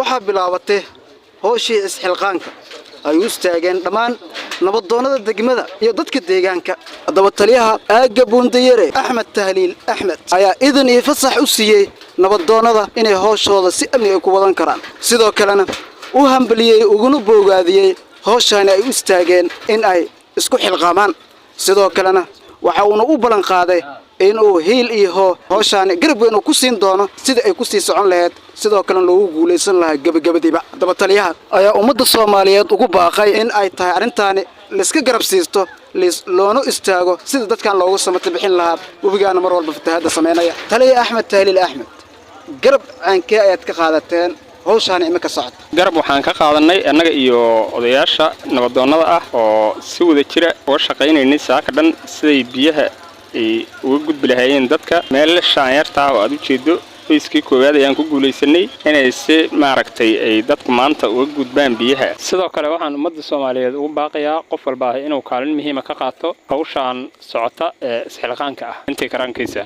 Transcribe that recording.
waxaa bilaabatay howshii isxilqaanka ay u istaageen dhammaan nabadoonnada degmada iyo dadka deegaanka. haddaba taliyaha aagga Buundiyere Axmed Tahliil Axmed ayaa idan iyo fasax u siiyey nabadoonnada inay howshooda si amni ay ku wadan karaan, sidoo kalena u hambaliyey uguna boogaadiyey howshan ay u istaageen in ay isku xilqaamaan. sidoo kalena waxa uu u balan qaaday inuu hiil iyo howshan garab weyn ku siin doono sida ay ku sii socon lahayd, sidoo kale loogu guuleysan lahaa gabagabadiiba. haddaba taliyaha ayaa ummadda Soomaaliyeed ugu baaqay in ay tahay arrintaani la iska garab siisto loona istaago sida dadkan loogu samata bixin lahaa webigaana mar walba fatahaada sameynaya. taliya Axmed Tahliil Axmed, garab aankee ayaad ka qaadateen howshan imika socod? garab waxaan ka qaadanay annaga iyo odayaasha nabadoonnada ah oo si wada jira uga shaqaynaynay saaka dhan siday biyaha ay uga gudbi lahaayeen dadka meel shaanyarta oo aad u jeedo. qoyskii koowaad ayaan ku guuleysanay inay si maaragtay ay dadku maanta uga gudbaan biyaha. sidoo kale waxaan ummadda Soomaaliyeed ugu baaqayaa qof walba inuu kaalin muhiim ah ka qaato hawshan socota ee isxilqaanka ah intii karaankiisa.